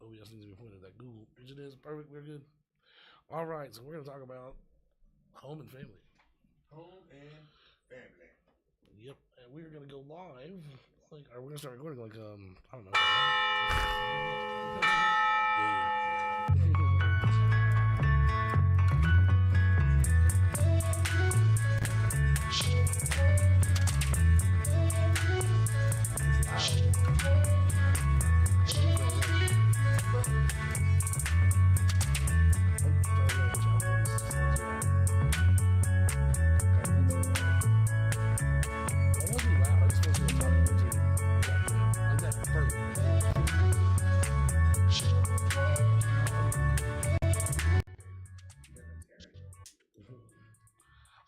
OBS needs to be pointed at that Google, which it is. Perfect. We're good. All right, so we're gonna talk about home and family. Home and family. Yep, and we're gonna go live. Like, we're gonna start recording. Like, I don't know.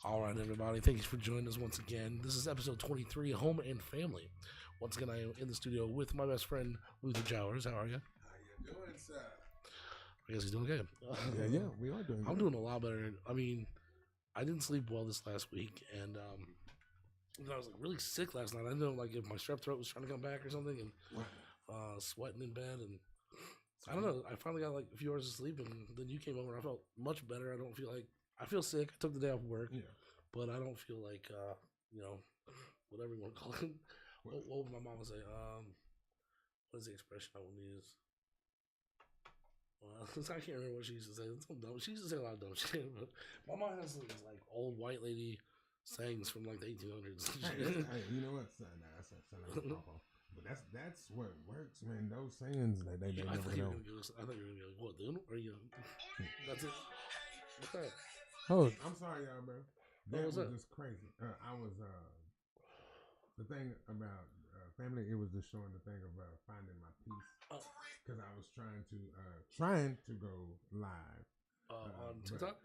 All right, everybody. Thank you for joining us once again. This is episode 23, Home and Family. Once again, I am in the studio with my best friend, Luther Jowers. How are you? How you doing, sir? I guess he's doing good. Yeah, we are doing good. I'm doing a lot better. I mean, I didn't sleep well this last week, and I was like really sick last night. I didn't know like if my strep throat was trying to come back or something, and sweating in bed, and I don't know. I finally got like a few hours of sleep, and then you came over. And I felt much better. I feel sick. I took the day off work, but I don't feel like whatever you want to call it. What would my mama say? What is the expression I would use? I can't remember what she used to say. It's so dumb. She used to say a lot of dumb shit, but my mom has these like old white lady sayings from like the 1800s. Hey, you know what? That's awful. But that's what works, man. Those sayings they I never thought you were know. gonna be like, what, dude? Or that's it. What's that? Oh, I'm sorry, y'all, bro. That was that? just crazy. I was the thing about family. It was just showing the thing of finding my peace because I was trying to go live on TikTok.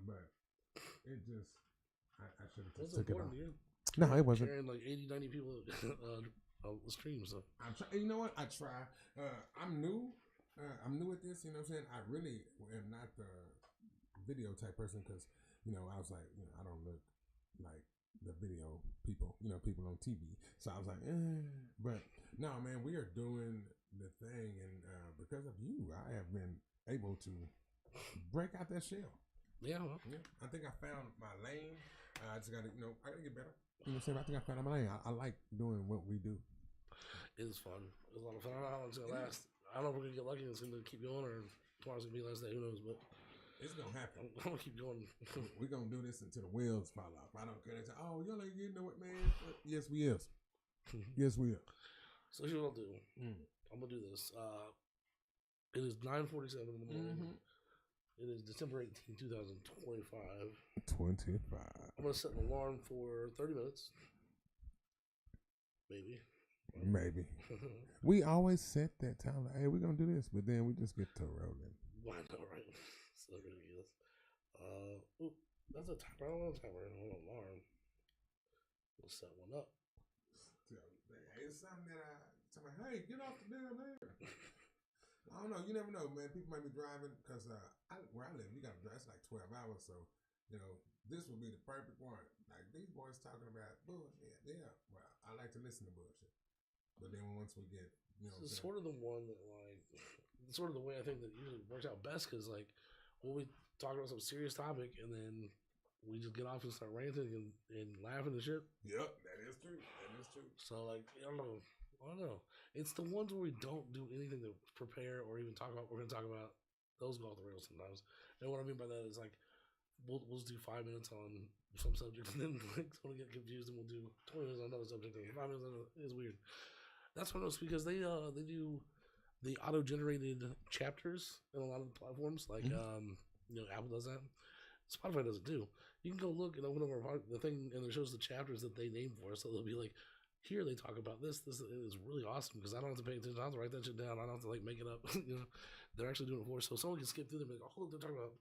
But it just I should have What's took it off. important? No, it wasn't. Carrying like 80, 90 people stream. So You know what? I try. I'm new. I'm new at this. You know what I'm saying? I really am not the video type person because I was like, I don't look like the video people. People on TV. So I was like, but no, man, we are doing the thing, and because of you, I have been able to break out that shell. Yeah. I think I found my lane. I just got to, I got to get better. You know what I'm saying? I think I found my lane. I like doing what we do. It is fun. It's a lot of fun. I don't know how long it's going to last. I don't know if we're going to get lucky and it's going to keep going or tomorrow's going to be the last day. Who knows? But it's going to happen. I'm going to keep going. We're going to do this until the wheels fall off. I don't care. They say, oh, y'all ain't getting it, man. But yes, we is. Yes, we are. So here's what I'll do. I'm going to do this. It is 9:47 in the morning. It is December 18, 2025. 25. I'm going to set an alarm for 30 minutes. Maybe. We always set that time. Like, hey, we're going to do this. But then we just get to rolling. Why not, right? So ridiculous. That's a timer. I don't want a timer. I want an alarm. We'll set one up. It's something that hey, get off the damn air. I don't know. You never know, man. People might be driving because where I live, you got to drive. It's like 12 hours. So, this would be the perfect one. Like, these boys talking about bullshit. Yeah. Well, I like to listen to bullshit. But then once we get, it's sort of the one that, like, sort of the way I think that usually works out best because, like, when we talk about some serious topic and then we just get off and start ranting and laughing and shit. Yep, that is true. That is true. So, like, I don't know. It's the ones where we don't do anything to prepare or even talk about what we're going to talk about. Those go off the rails sometimes. And what I mean by that is, like, we'll just do 5 minutes on some subject and then, like, someone get confused and we'll do 20 minutes on another subject. And 5 minutes on another. It's weird. That's one of those because they do the auto-generated chapters in a lot of the platforms. Like, Apple does that. Spotify does it too. You can go look and open up the thing and it shows the chapters that they name for us. So they'll be like, here they talk about this. This is really awesome because I don't have to pay attention. I don't have to write that shit down. I don't have to like make it up. They're actually doing it for us. So someone can skip through them and be like, oh, look, they're talking about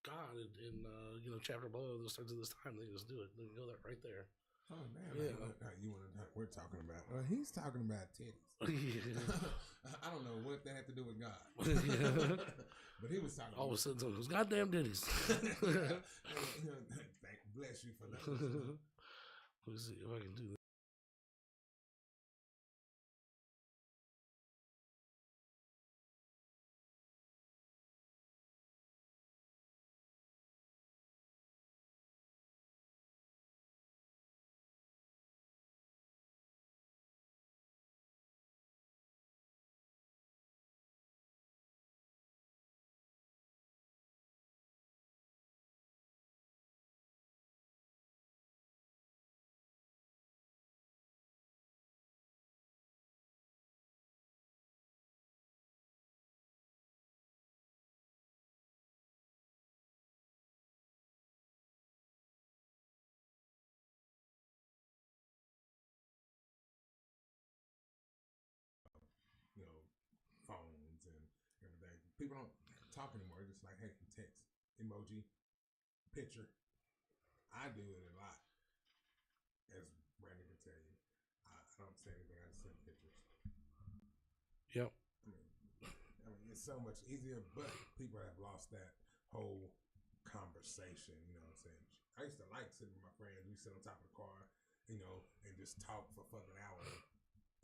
God in chapter blah, this starts at this time. They can just do it. They can go right there. Oh man, yeah. We're talking about? Well, he's talking about titties. I don't know what that had to do with God, but he was talking. All of a sudden, it was goddamn titties. Bless you for that. Let me see if I can do that. people don't talk anymore. It's just like, hey, text, emoji, picture. I do it a lot, as Brandon can tell you. I don't say anything. I just send pictures. Yep. I mean, it's so much easier, but people have lost that whole conversation. You know what I'm saying? I used to like sitting with my friends. We sit on top of the car, you know, and just talk for fucking hours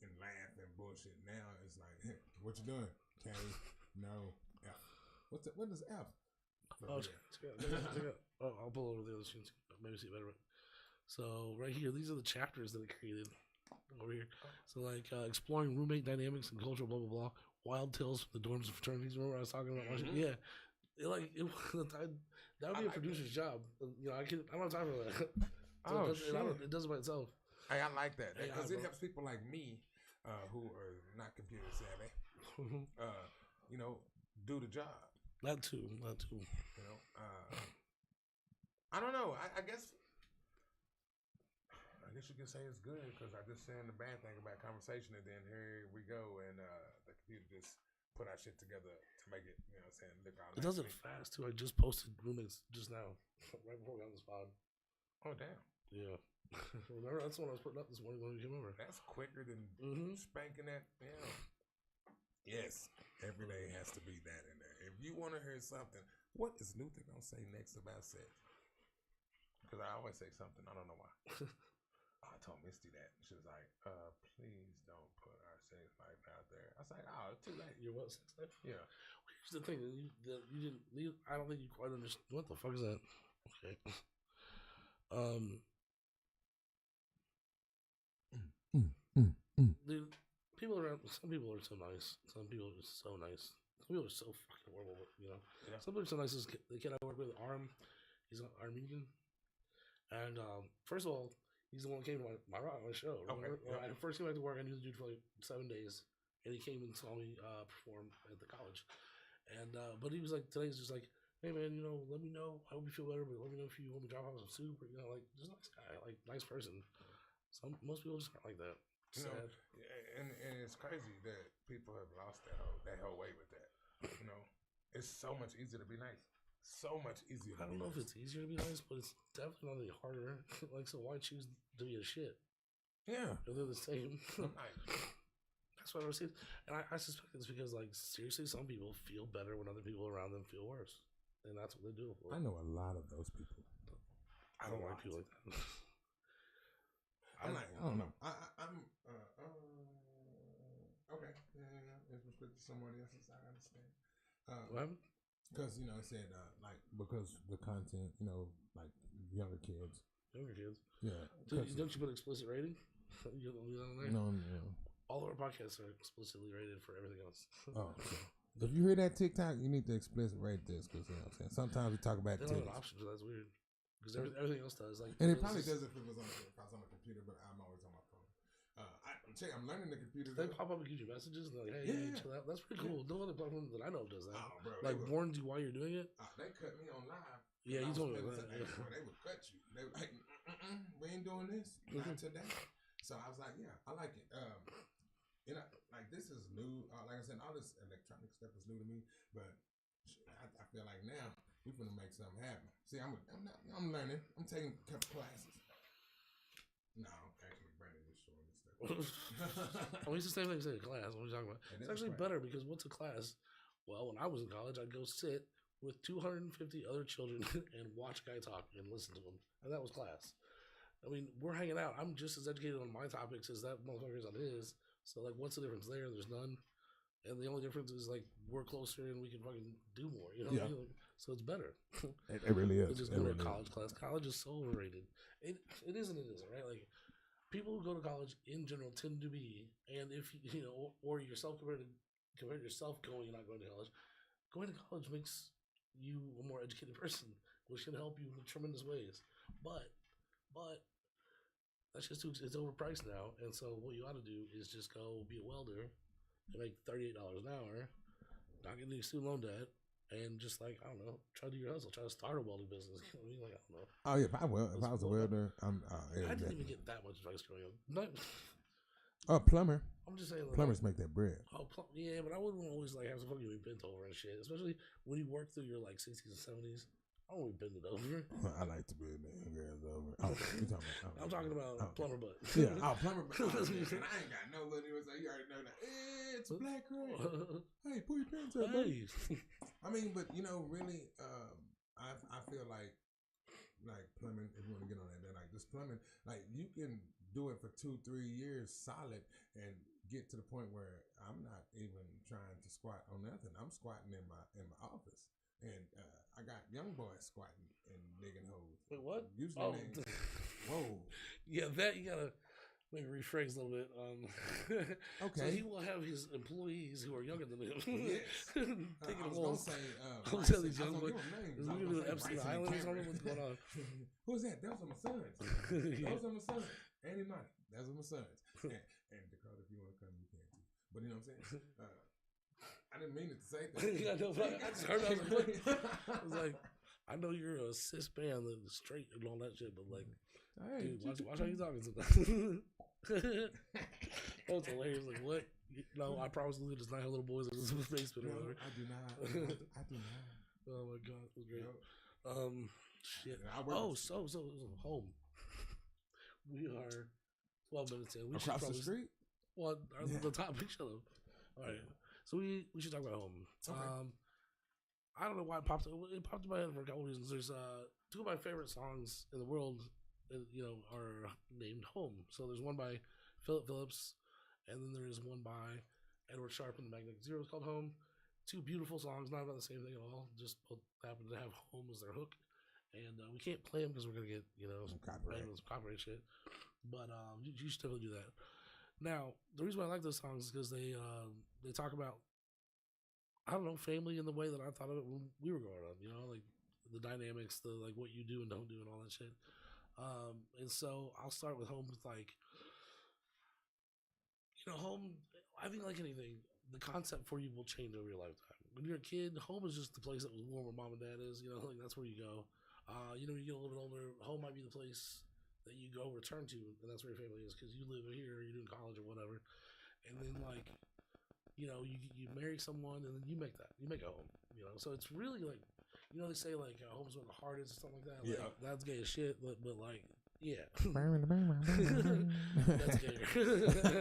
and laugh and bullshit. Now it's like, hey, what you doing? K, no, F. What is F? Oh, I'll pull over the other screen. Maybe see it better. So right here, these are the chapters that it created over here. So like exploring roommate dynamics and cultural blah blah blah. Wild tales from the dorms and fraternities. Remember I was talking about? Yeah, that would be a producer's job. You know, I don't have time for that. So it does it by itself. Hey, I like that because it helps people like me who are not computer savvy. You know, do the job. That too. You know, I don't know. I guess you can say it's good because I just saying the bad thing about conversation, and then here we go, and the computer just put our shit together to make it, you know what I'm saying, look all nice. It does it fast too. I just posted roommates just now, right before we got on this pod. Oh damn. Yeah. Remember, that's what I was putting up this morning when we came over. That's quicker than spanking that. Yeah. Yes. Every day has to be that in there. If you want to hear something, what is Luther gonna say next about sex? Because I always say something. I don't know why. I told Misty that. She was like, please don't put our sex life out there. I was like, oh, it's too late. Your what sex life? Yeah. Here's the thing. You didn't. I don't think you quite understand. What the fuck is that? Okay. Dude, some people are so nice. Some people are just so nice. Some people are so fucking horrible, you know. Yeah. Some people are so nice. The kid I work with, he's an Armenian. And first of all, he's the one who came to my show. Okay. When I first came back to work, I knew the dude for like 7 days. And he came and saw me perform at the college. And but he was like, today's just like, hey man, you know, let me know. I hope you feel better, but let me know if you want me to drop off some soup, or, you know, like, just nice guy, like nice person. Most people just aren't like that. You know, and it's crazy that people have lost that whole way with that. You know, it's so much easier to be nice. So much easier. I don't know if it's easier to be nice, but it's definitely not any harder. Like, so why choose to be a shit? Yeah, if they're the same. That's what I was saying, and I suspect it's because, like, seriously, some people feel better when other people around them feel worse, and that's what they do. I know a lot of those people. I don't like people like that. I don't know. I'm okay. Yeah. If we put somebody else's, I understand. What? Because, you know, I said because the content, you know, like younger kids. Yeah. Don't you put explicit rating? You don't leave that on there? No. All of our podcasts are explicitly rated for everything else. Oh. Okay. If you hear that TikTok, you need to explicit rate this, because, you know what I'm saying, sometimes we talk about they don't have an option for that. It's weird. Because everything else does. Like, and it probably does if it was on the computer, but I'm always on my phone. I'm learning the computer. They pop up and give you messages, and they're like, hey, chill out. That's pretty cool. No other platform that I know of does that. Oh, bro, like, warns you while you're doing it. They cut me on live. Yeah, you told me that. They would cut you. They were like, we ain't doing this. Not today. So I was like, yeah, I like it. You know, like, this is new. Like I said, all this electronic stuff is new to me, but I feel like now we're gonna make something happen. See, I'm learning. I'm taking a couple classes. No, actually, Brandon just showing me stuff. I mean, it's the same thing as a class. What are you talking about? It's actually better, because what's a class? Well, when I was in college, I'd go sit with 250 other children and watch a guy talk and listen to him, and that was class. I mean, we're hanging out. I'm just as educated on my topics as that motherfucker is on his. So, like, what's the difference there? There's none. And the only difference is, like, we're closer and we can fucking do more. You know what I mean? So it's better. It really is. It's just go to a college class. College is so overrated. It is and it isn't, right? Like, people who go to college in general tend to be, and if you know, or yourself compared to yourself going and not going to college, going to college makes you a more educated person, which can help you in tremendous ways. But that's just it's overpriced now, and so what you ought to do is just go be a welder and make $38 an hour, not get any student loan debt, and just, like, I don't know, try to do your hustle, try to start a welding business. You know what I mean? Like, I don't know. Oh yeah, if I was a welder, I didn't even get that much advice growing up. Oh, plumber. I'm just saying. Plumbers make that bread. Oh, yeah, but I wouldn't always like have something you bent over and shit. Especially when you work through your like 60s and 70s. I don't really bend it over. I like to bend the girls over. Oh, you talking about? I'm talking about plumber butt. Yeah, plumber butt. Oh, and I ain't got no little. So you already know that. It's black crap. Hey, pull your pants up, buddy. I mean, but really, I feel like plumbing. If you want to get on that, like this plumbing, like you can do it for 2-3 years solid and get to the point where I'm not even trying to squat on nothing. I'm squatting in my office, and I got young boys squatting and digging holes. Wait, what? Usually, whoa. Yeah, that you gotta maybe rephrase a little bit. Okay. So he will have his employees who are younger than him. Yes. Digging holes. Don't tell these young boys. Is we gonna do an Epstein Island or something? What's going on? Who's that? Those are my sons. Those are my sons. Andy Money. Those are my sons. And Dakota, if you want to come, you can too. But you know what I'm saying? I didn't mean it to say that. Yeah, no, I just heard. I was like, I know you're a cis man, straight and all that shit, but like, hey, dude, watch how you talking sometimes. That's hilarious. Like, what? No, I promise you, there's not little boys in the basement or whatever. I do not. I do not. Oh my god, it was great. Shit. So home. We are 12 minutes in. We across the street. Well, the topic. Shut up. All right. So we should talk about home. Okay. I don't know why it popped. It popped in my head for a couple of reasons. There's two of my favorite songs in the world, are named Home. So there's one by Philip Phillips, and then there is one by Edward Sharpe and the Magnetic Zeros called Home. Two beautiful songs, not about the same thing at all. Just both happen to have home as their hook, and we can't play them because we're gonna get some copyright shit. But you should definitely do that. Now, the reason why I like those songs is because they talk about, I don't know, family in the way that I thought of it when we were growing up. Like the dynamics, the like what you do and don't do, and all that shit. And so I'll start with home with like, home. I think like anything, the concept for you will change over your lifetime. When you're a kid, home is just the place that was warm where mom and dad is. Like that's where you go. When you get a little bit older, home might be the place that you go return to, and that's where your family is because you live here, you're doing college or whatever. And then like, you marry someone and then you make a home. So it's really like, they say like home's where the heart is or something like that. Like, yeah, that's gay as shit, but like. Yeah. That's gayer.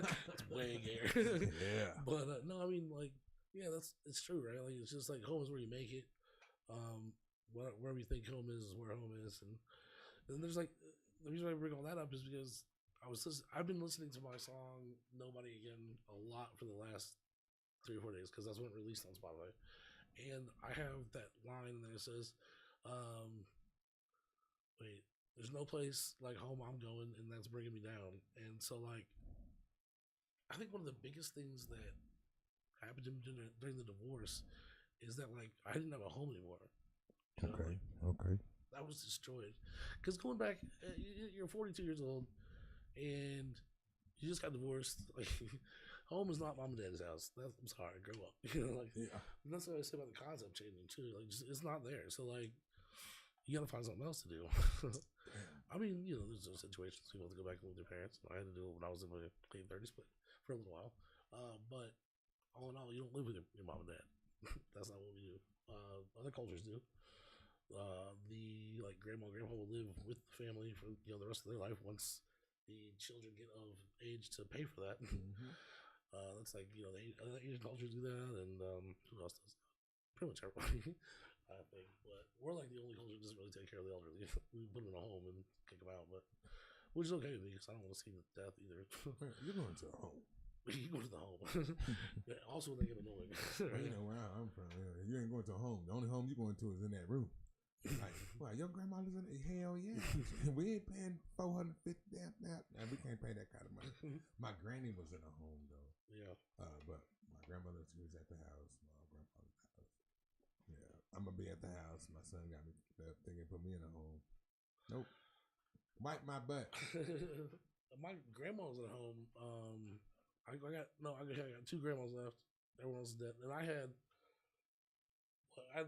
That's way gayer. Yeah. But no, I mean like, yeah, it's true, right? Like it's just like home is where you make it. Wherever you think home is where home is, and then there's like the reason why I bring all that up is because I've been listening to my song "Nobody Again" a lot for the last 3 or 4 days because that's when it released on Spotify, and I have that line in there that says, "Wait, there's no place like home I'm going, and that's bringing me down." And so, like, I think one of the biggest things that happened to me during the divorce is that, like, I didn't have a home anymore. Okay. I was destroyed. Because going back, you're 42 years old, and you just got divorced. Like, home is not mom and dad's house. I'm sorry, grow up. Yeah. And that's what I say about the concept changing, too. Like, it's not there. So, like, you gotta find something else to do. I mean, there's those situations people have to go back and live with their parents. I had to do it when I was in my late 30s, but for a little while. But all in all, you don't live with your mom and dad. That's not what we do. Other cultures do. The like grandma and grandpa will live with the family for the rest of their life once the children get of age to pay for that. Mm-hmm. That's like the Asian cultures do that, and who else does that? Pretty much everybody. I think, but we're like the only culture that doesn't really take care of the elderly. We put them in a home and kick them out, but which is okay with me because I don't want to see the death either. You're going to a home. You go to the home. Also, when they get annoying. Right? Where I'm from, you ain't going to a home. The only home you're going to is in that room. Like, well, your grandma lives in it. Hell yeah. We ain't paying $450 now. We can't pay that kind of money. My granny was in a home though. Yeah. But my grandmother, she was at the house. My grandfather's house. Yeah. I'm gonna be at the house. My son got me thinking, put me in a home. Nope. Wipe my butt. My grandma was at home. I got 2 grandmas left. Everyone else is dead, and I had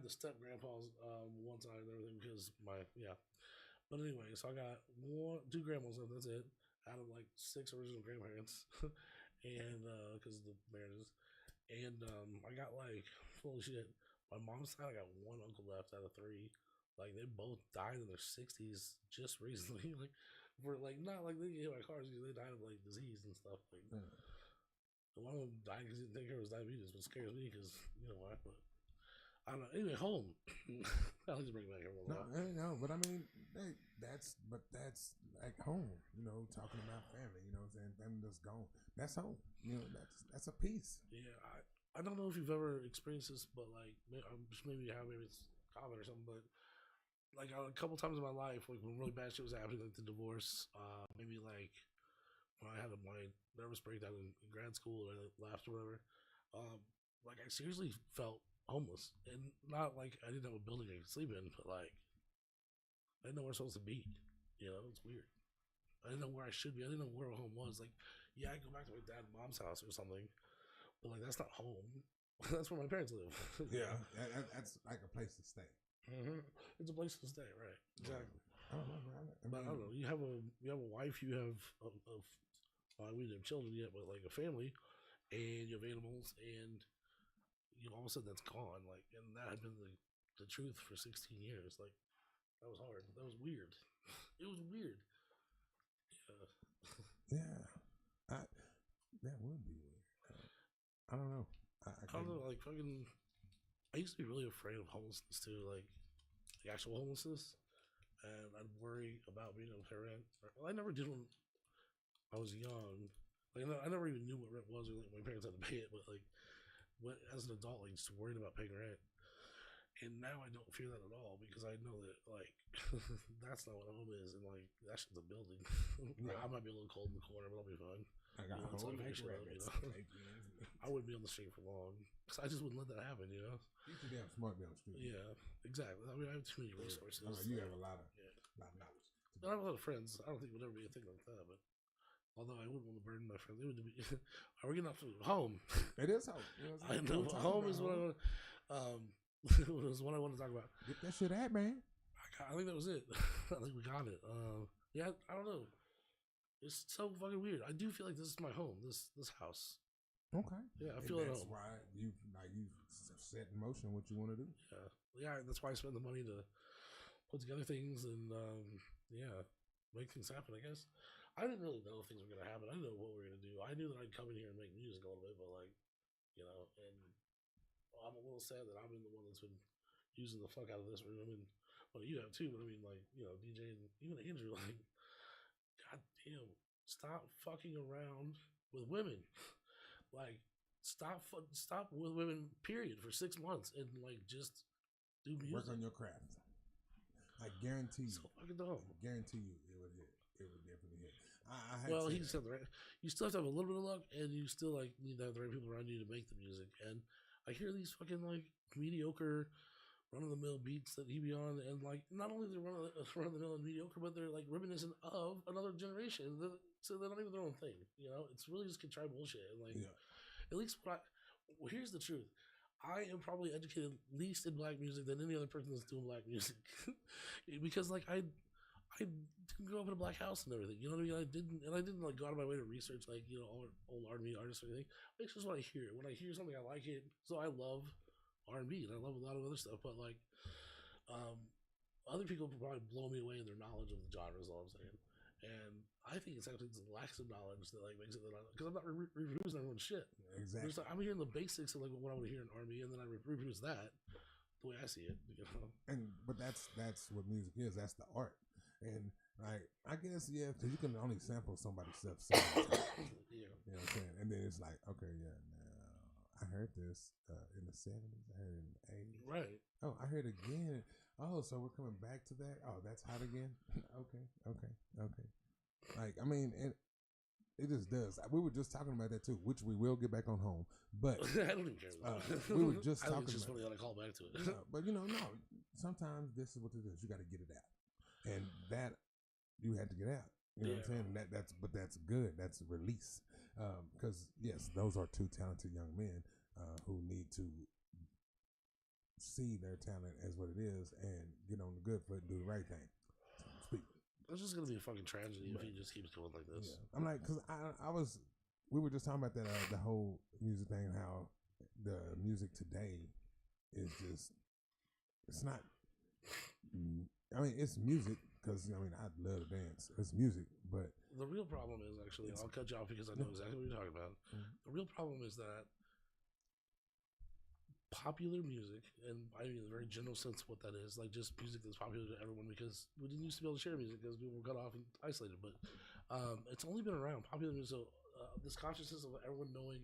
the step grandpas one side and everything because But anyway, so I got 2 grandmas left. That's it. Out of like 6 original grandparents, and because of the marriages, and I got like full shit. My mom's side, I got one uncle left out of three. Like they both died in their 60s just recently. Like for like not like they get hit by cars, they died of like disease and stuff. Like one of them died because he didn't take care of his diabetes, which scares me because you know why. But I don't know. Anyway, home. I'll just bring it back every No, no, but I mean, hey, that's like home. You know, talking about family. You know, what I'm saying family that's gone. That's home. You know, that's a piece. Yeah, I don't know if you've ever experienced this, but like maybe you have, maybe it's common or something. But like a couple times in my life, like when really bad shit was happening, like the divorce, maybe like when I had my nervous breakdown in grad school, or I left or whatever. Like I seriously felt homeless, and not like I didn't have a building I could sleep in, but like I didn't know where I was supposed to be. You know, it's weird. I didn't know where I should be. I didn't know where home was. Like, yeah, I go back to my dad and mom's house or something, but like that's not home. That's where my parents live. Yeah, that's like a place to stay. Mm-hmm. It's a place to stay, right? Exactly. I don't know, man. But I don't know. You have a wife. You have we didn't have children yet, but like a family, and you have animals, and you all of a sudden that's gone. Like, and that had been the truth for 16 years. Like, that was hard. That was weird. It was weird. Yeah, that would be weird. I don't know. I don't know. Like fucking, I used to be really afraid of homelessness too. Like actual homelessness, and I'd worry about being able to pay rent. Well, I never did when I was young. Like I never even knew what rent was, or like my parents had to pay it. But like, as an adult, like just worried about paying rent. And now I don't fear that at all because I know that like that's not what home is, and like that's just a building. I might be a little cold in the corner, but I'll be fine. I got a whole bunch of rabbits. I wouldn't be on the street for long because I just wouldn't let that happen. You know, you're too damn smart to be on the street. Yeah, exactly. I mean, I have too many resources. You have a lot of knowledge. I have a lot of friends. I don't think it would ever be a thing like that, but. Although I wouldn't want to burden my friends, it would be. Are we getting off to home? It is home. You know I know home is what I want. Was what I want to talk about. Get that shit at, man. I think that was it. I think we got it. Yeah, I don't know. It's so fucking weird. I do feel like this is my home. This house. Okay. Yeah, I feel at home. That's why you set in motion what you want to do. Yeah. That's why I spend the money to put together things and make things happen. I guess I didn't really know if things were gonna happen. I didn't know what we were gonna do. I knew that I'd come in here and make music a little bit, but like, you know, and I'm a little sad that I'm the one that's been using the fuck out of this room. I mean, well, you have too, but I mean, like, you know, DJ and even Andrew, like, god damn, stop fucking around with women. Like, stop with women, period, for 6 months, and like just do music. Work on your craft. I guarantee you. So fucking dumb. I guarantee you, it would hit. It would definitely hit. You still have the right. You still have to have a little bit of luck, and you still like need to have the right people around you to make the music. And I hear these fucking like mediocre, run of the mill beats that he be on, and like not only they're run of the mill and mediocre, but they're like reminiscent of another generation. So they're not even their own thing. You know, it's really just contrived bullshit. And like, at least here's the truth. I am probably educated least in black music than any other person that's doing black music, because like I didn't grow up in a black house and everything. You know what I mean? I didn't like go out of my way to research like, you know, old R&B artists or anything. It's just what I hear. When I hear something, I like it. So I love R&B and I love a lot of other stuff. But like, other people probably blow me away in their knowledge of the genre. Is all I'm saying. And I think it's actually the lack of knowledge that like makes it that because I'm not reproducing everyone's shit. Exactly. Like, I'm hearing the basics of like what I want to hear in R&B, and then I reproduce that the way I see it. You know. But that's what music is. That's the art. And like, I guess, yeah, because you can only sample somebody's stuff so much. You know what I'm saying? And then it's like, okay, yeah, now I heard this in the 70s. I heard it in the 80s. Right. Oh, I heard it again. Oh, so we're coming back to that? Oh, that's hot again? Okay. Like, I mean, it just does. We were just talking about that too, which we will get back on home. But I don't even care about that. We were just talking about it. It's just funny how I call back to it. But, you know, no, sometimes this is what it is. You got to get it out. And that you had to get out. You know what I'm saying? That's good. That's a release. Because yes, those are two talented young men who need to see their talent as what it is and get on the good foot and do the right thing. It's just gonna be a fucking tragedy if he just keeps going like this. Yeah. I'm like, because I was we were just talking about that the whole music thing and how the music today is just it's not. I mean, it's music because I mean I love to dance. It's music, but the real problem is actually I'll cut you off because I know exactly what you're talking about. The real problem is that popular music, and I mean in a very general sense what that is, like just music that's popular to everyone because we didn't used to be able to share music because people were cut off and isolated. But it's only been around popular music. So this consciousness of everyone knowing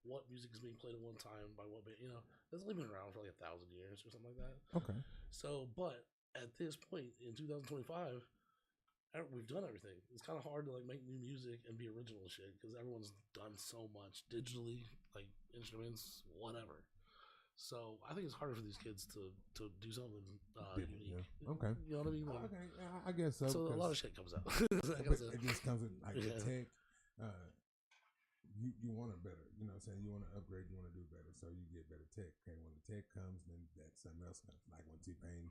what music is being played at one time by what band, that's only been around for like 1,000 years or something like that. Okay. So, but at this point in 2025, we've done everything. It's kind of hard to like make new music and be original shit because everyone's done so much digitally, like instruments, whatever. So I think it's harder for these kids to do something unique. Yeah. Okay. You know what I mean? Like, okay. I guess so. So a lot of shit comes out. It just comes with like the tech. You want it better. You know what I'm saying? You want to upgrade. You want to do better. So you get better tech. Okay. When the tech comes, then that something else comes. Like when T-Pain,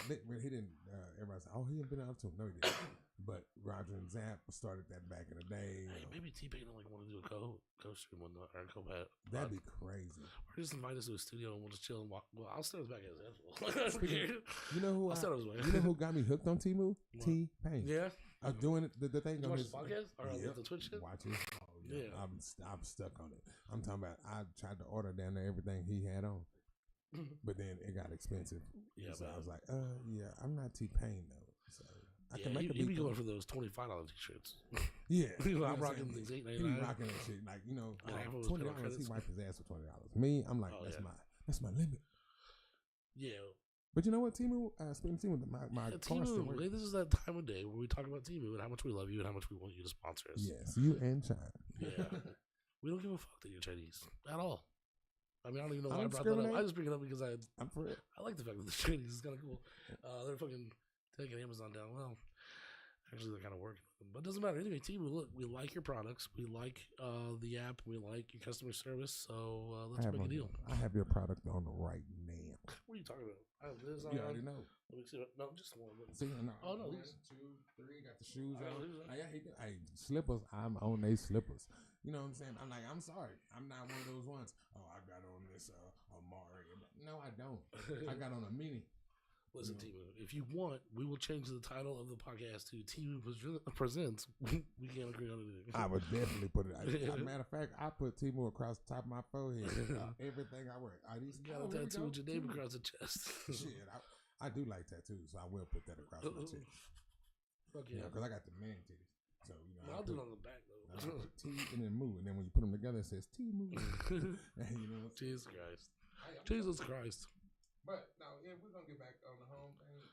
he didn't. Everybody said, "Oh, he ain't been out to him." No, he didn't. But Roger and Zapp started that back in the day. Hey, maybe T-Pain don't want to do a co-stream on or co-pat. That'd be crazy. Or just invite us to a studio and we'll just chill and walk. Well, I'll start us back as you know who? You know who got me hooked on Temu? T-Pain. Yeah. I was doing the thing on his podcast or the Twitch shit. Watch it. Oh, yeah. I'm stuck on it. I'm talking about. I tried to order down there everything he had on, but then it got expensive. Yeah. So I was like, yeah, I'm not T-Pain though. So I can make he be going for those $25 t-shirts. Yeah, I'm rocking these $8.99. He be rocking that shit like $20. He wiped his ass for $20. Me, I'm like that's my limit. Yeah. But you know what, Temu? Speaking of Temu, my Temu, this is that time of day where we talk about Temu and how much we love you and how much we want you to sponsor us. Yes, you and China. Yeah. We don't give a fuck that you're Chinese at all. I mean, I don't even know why I brought that up. I just bring it up because I'm for it. I like the fact that the Chinese is kind of cool. They're fucking taking Amazon down. Well, actually, they're kind of working with them. But it doesn't matter. Anyway, Temu, look, we like your products. We like the app. We like your customer service. So let's make a deal. I have your product on right now. What are you talking about? I have this on. You already know. Let me see. No, just one. See, no. Oh, no. 1, 2, 3. Got the shoes on. Slippers. I'm on they slippers. You know what I'm saying? I'm like, I'm sorry. I'm not one of those ones. Oh, I got on this Amari. No, I don't. I got on a mini. Listen, Temu, if you want, we will change the title of the podcast to Temu Presents. We can't agree on anything. I would definitely put it. As a matter of fact, I put Temu across the top of my forehead. Everything I wear. You got a tattoo with your name across the chest. Shit, I do like tattoos, so I will put that across my chest. Fuck yeah. Because I got the man titties. So, I'll do it on the back, though. T and then Moo. And then when you put them together, it says Temu. Jesus Christ. Jesus Christ. But no, we're gonna get back on the home thing.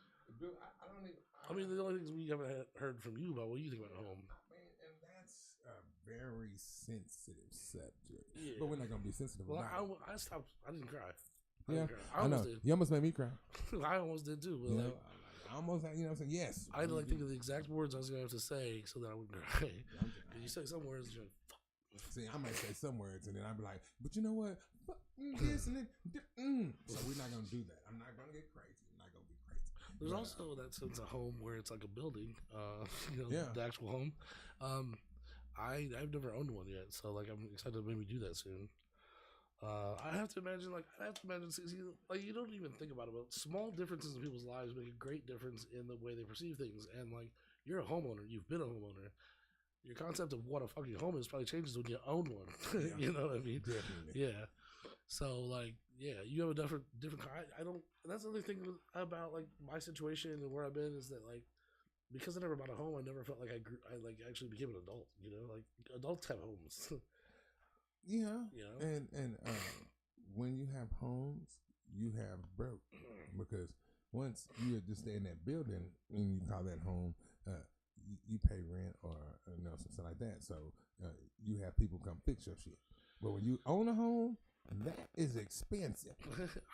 I don't even. I mean, the only things we haven't heard from you about what you think about home. Man, and that's a very sensitive subject. Yeah. But we're not gonna be sensitive. Well, I stopped. I didn't cry. I know. Did. You almost made me cry. I almost did too. But I almost, what I'm saying? Yes. I had to think of the exact words I was gonna have to say so that I wouldn't cry. Because you say some words, you're like, fuck. See, I might say some words, and then I'd be like, but you know what? This and then, So we're not going to do that. I'm not going to get crazy. I'm not going to be crazy. There's also that sense of home where it's like a building, the actual home. I've never owned one yet, so like I'm excited to maybe do that soon. I have to imagine, you don't even think about it, but small differences in people's lives make a great difference in the way they perceive things. And like, you're a homeowner, you've been a homeowner. Your concept of what a fucking home is probably changes when you own one. You know what I mean? Definitely. Yeah. So like, you have a different. I don't. And that's the other thing about like my situation and where I've been is that like, because I never bought a home, I never felt like I actually became an adult. You know, like adults have homes. Yeah. You know? And when you have homes, you have broke because once you just stay in that building and you call that home, you pay rent or something like that. So you have people come fix your shit. But when you own a home, that is expensive.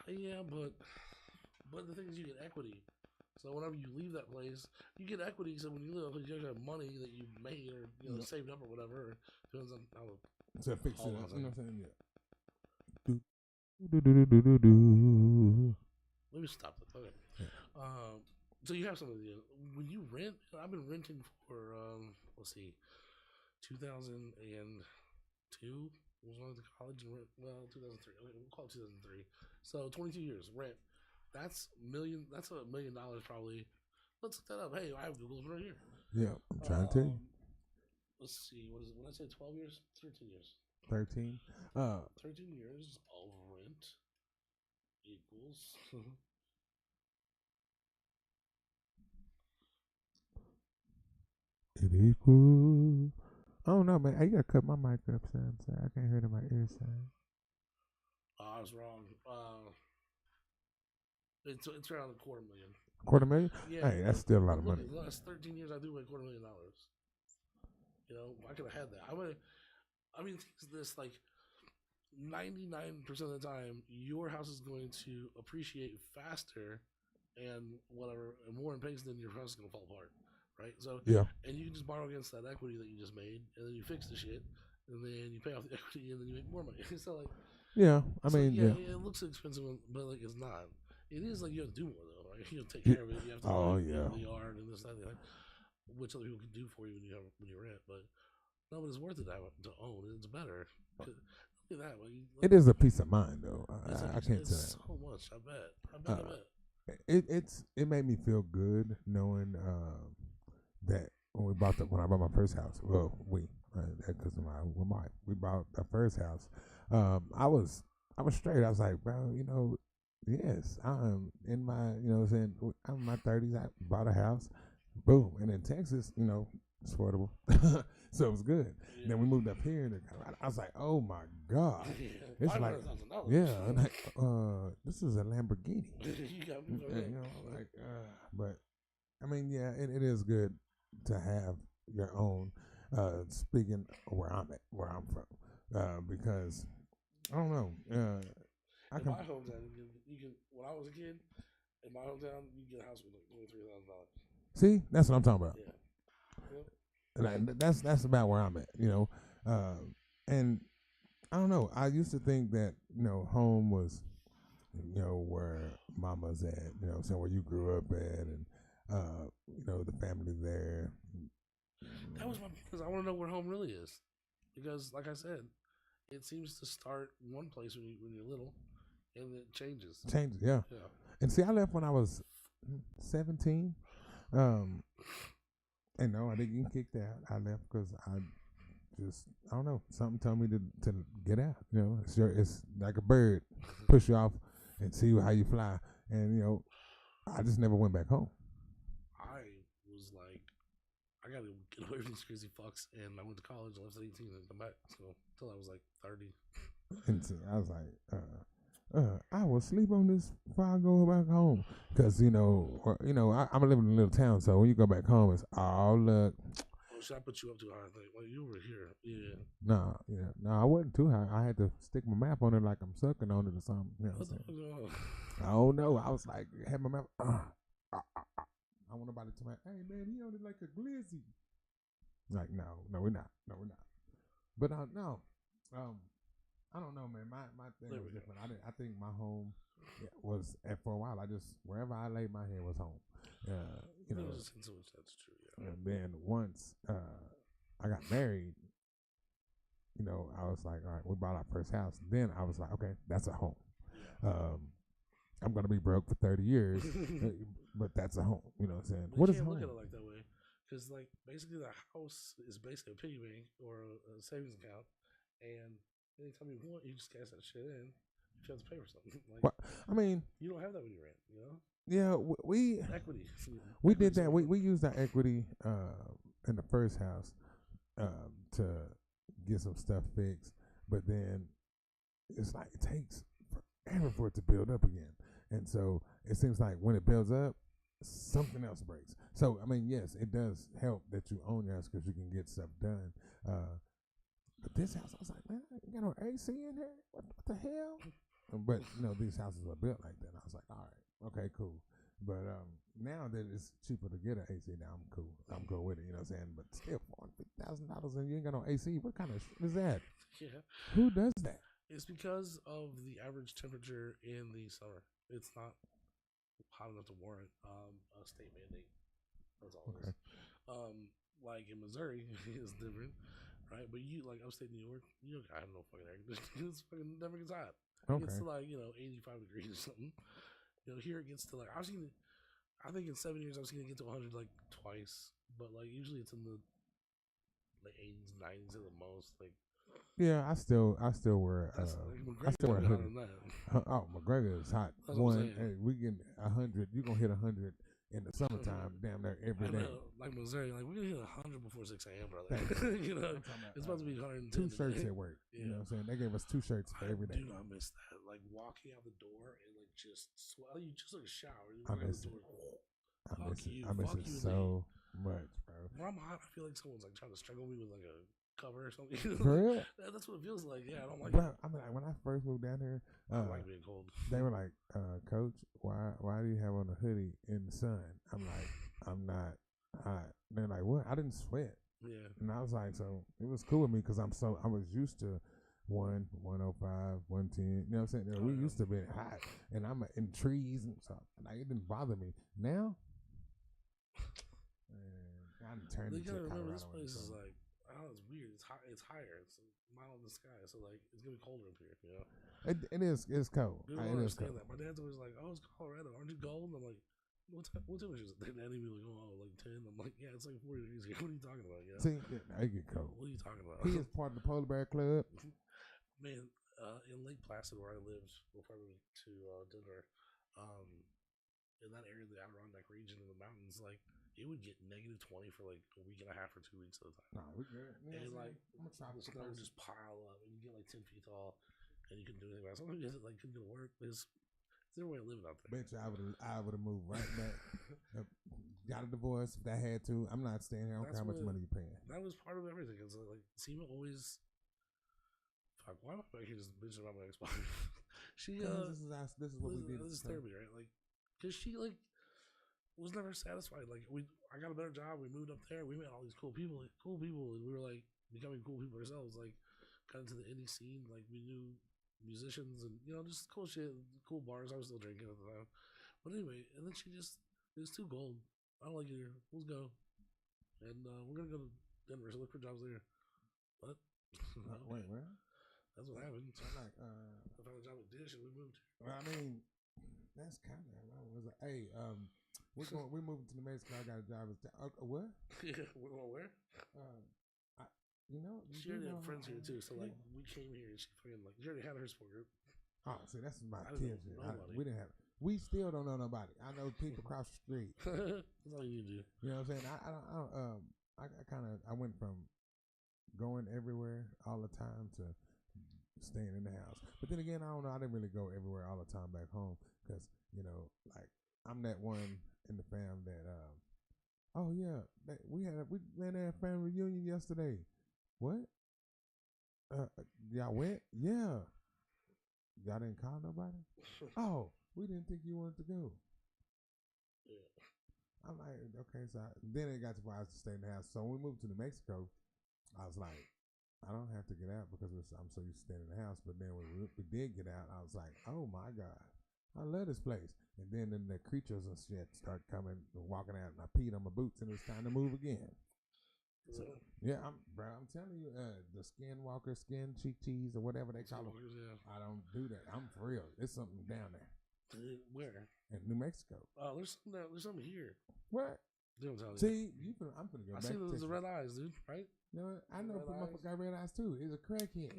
Yeah, but the thing is, you get equity. So whenever you leave that place, you get equity. So when you live, you have money that you made or saved up or whatever. Depends on how. To fix it, you know what I'm saying? Yeah. Let me stop that. Okay. Yeah. So you have some of the when you rent. I've been renting for let's see, 2000 and was when I went to college and rent. Well, 2003. Okay, we'll call it 2003. So 22 years rent. That's million. That's $1 million probably. Let's look that up. Hey, I have Google right here. Yeah, I'm trying to tell you. Let's see. What is it? When I say 12 years, 13 years. 13. 13 years of rent equals. It equals. I don't know, man. I gotta cut my mic up, son. So I can't hear it in my ears, son. I was wrong. It's around $250,000. $250,000? Yeah, Hey, that's still a lot of money. In the last 13 years, I do make $250,000. You know, I could have had that. I mean, things this like 99% of the time, your house is going to appreciate faster and whatever, and more in pace than your house is going to fall apart, right? So, yeah, and you can just borrow against that equity that you just made, and then you fix the shit, and then you pay off the equity, and then you make more money. So, like, yeah. I mean, yeah. it looks expensive, but like it's not. It is like you have to do more though, right? You have to take care of it. You have to the yard and this, that, and the other, which other people can do for you when you rent, but. No, but it's worth it to own. It's better. Look at that. It is a peace of mind, though. I can't it's say that. So much. I bet. It made me feel good knowing that when I bought my first house. Well, because my wife, we bought the first house. I was straight. I was like, bro, yes, I'm in my, I'm in my 30s. I bought a house. Boom. And in Texas, it's affordable. So it was good. Yeah. Then we moved up here, and I was like, "Oh my god!" It's like, this is a Lamborghini. But I mean, yeah, it is good to have your own. Speaking of where I'm from, because I don't know. My hometown, you can. When I was a kid, in my hometown, you get a house with like $23,000. See, that's what I'm talking about. Yeah. Yep. And that's about where I'm at, and I don't know. I used to think that home was, where mama's at, so where you grew up at, and the family there. That was because I want to know where home really is, because like I said, it seems to start one place when you're little, and it changes. Yeah. And see, I left when I was 17. And no, I didn't get kicked out. I left because I don't know. Something told me to get out. It's like a bird, push you off and see how you fly. And I just never went back home. I was like, I gotta get away from these crazy fucks, and I went to college. I left at 18 and come back. So until I was like 30. And so I was like, I will sleep on this before I go back home, because I'm living in a little town, so when you go back home, it's all luck. Oh, should I put you up too high? Well, you were here, yeah. No, I wasn't too high. I had to stick my map on it like I'm sucking on it or something. You know what I'm saying? I don't know. I was like, had my map. I want nobody to tell me, hey man, he only like a glizzy. Like, no, we're not. But no, I don't know, man. My thing was different. I think my home was, for a while, wherever I laid my head was home. That's true, yeah. And then once I got married, I was like, all right, we bought our first house. Then I was like, okay, that's a home. I'm going to be broke for 30 years, but that's a home. You know what I'm saying? What is home? Look at it like that way. Because, like, basically the house is basically a piggy bank or a savings account. And anytime you want, you just cash that shit in. You have to pay for something. Like, well, I mean, you don't have that when you rent, Yeah, we equity. We did that. We used our equity in the first house to get some stuff fixed, but then it's like it takes forever for it to build up again, and so it seems like when it builds up, something else breaks. So I mean, yes, it does help that you own your house because you can get stuff done. But this house, I was like, man, you got no AC in here? What the hell? But these houses are built like that. And I was like, all right, okay, cool. But now that it's cheaper to get an AC, now I'm cool. I'm cool with it. You know what I'm saying? But still, $450,000 and you ain't got no AC. What kind of shit is that? Yeah. Who does that? It's because of the average temperature in the summer. It's not hot enough to warrant a state mandate. That's all it is. Like in Missouri, it's different. right? But you like upstate New York, you don't have no fucking air conditioning. It's fucking never gets hot. It Okay. gets to like 85 degrees or something. Here it gets to like I've seen it. I think in 7 years I've seen it get to 100 like twice, but like usually it's in the like 80s, 90s at the most. Like Yeah, I still wear I still wear a hoodie. Oh, McGregor is hot. That's what I'm saying. Hey, we get 100. You gonna hit 100 in the summertime, damn near every day. Like Missouri, like we're gonna hit 100 before 6 a.m. brother. It's about to be 110. 2 shirts at work. Yeah. You know what I'm saying? They gave us 2 shirts for every day. I do not miss that. Like walking out the door and like just sweat. You just like a shower. I miss it. I miss it so much, bro. When I'm hot, I feel like someone's like trying to strangle me with like a cover or something. For real? That's what it feels like. Yeah, I don't like it. I mean, like, when I first moved down here, I don't like being cold. They were like, Coach, why do you have on a hoodie in the sun? I'm like, I'm not hot. They're like, what? I didn't sweat. Yeah. And I was like, so it was cool with me because I was used to 105, 110. You know what I'm saying? We used to be hot, and I'm in trees and stuff. Like, it didn't bother me. Now, I turned into gotta remember Colorado. This place is like, it's weird. It's high. It's higher. It's a mile in the sky. So like, it's gonna be colder up here. It is. It's cold. People don't understand that. My dad's always like, "Oh, it's Colorado. Aren't you gold?" I'm like, "What temperature is it?" Then Daddy be like, "Oh, like 10." I'm like, "Yeah, it's like 40 degrees here. What are you talking about?" Yeah. See, I get cold. What are you talking about? He is part of the Polar Bear Club. Man, in Lake Placid, where I lived before I moved to Denver, in that area, the Adirondack region in the mountains, like it would get -20 for like a week and a half or 2 weeks at a time. Nah, we good. Yeah, and like the snow would just pile up, and you get like 10 feet tall, and you couldn't do anything about it. Sometimes you like couldn't go to work. There's a way of living out there. Bet you I would have moved right back. Got a divorce if I had to. I'm not staying here. I don't care how much money you're paying. That was part of everything. Cause like Seema always. Fuck, why am I back here just bitching about my ex-wife? She this is what we did. This is therapy, right? Like, cause she like was never satisfied. Like I got a better job. We moved up there. We met all these cool people, and we were like becoming cool people ourselves. Like, got into the indie scene. Like, we knew musicians and just cool shit, cool bars. I was still drinking at the time, but anyway. And then it was too cold. I don't like it here. Let's go, and we're gonna go to Denver. So look for jobs there. What? Wait, where? That's what happened. So I found a job at Dish and we moved. Well, I mean, that's kind of was like, hey, we're moving to New Mexico. I got a job at what? Yeah, we're going where? She already had friends here too. So like, we came here and she fucking like she already had her support group. Oh, see, that's my kids. We didn't have. We still don't know nobody. I know people across the street. That's all you need to do. You know what I'm saying? I went from going everywhere all the time to staying in the house. But then again, I don't know. I didn't really go everywhere all the time back home because like I'm that one in the fam that oh yeah, we ran a family reunion yesterday. What? Y'all went? Yeah. Y'all didn't call nobody? Oh, we didn't think you wanted to go. Yeah. I'm like, okay, so then it got to where I was to stay in the house. So when we moved to New Mexico, I was like, I don't have to get out because I'm so used to staying in the house. But then when we did get out, I was like, oh my God, I love this place. And then the creatures and shit start coming and walking out, and I peed on my boots, and it was time to move again. So, yeah, I'm telling you, the skin cheese, or whatever they call it. Yeah. I don't do that. I'm for real. There's something down there. Where? In New Mexico. Oh, there's something here. What? See, I'm finna go back. I see those red eyes, dude. Right? You know what? I know a motherfucker got red eyes too. He's a crackhead.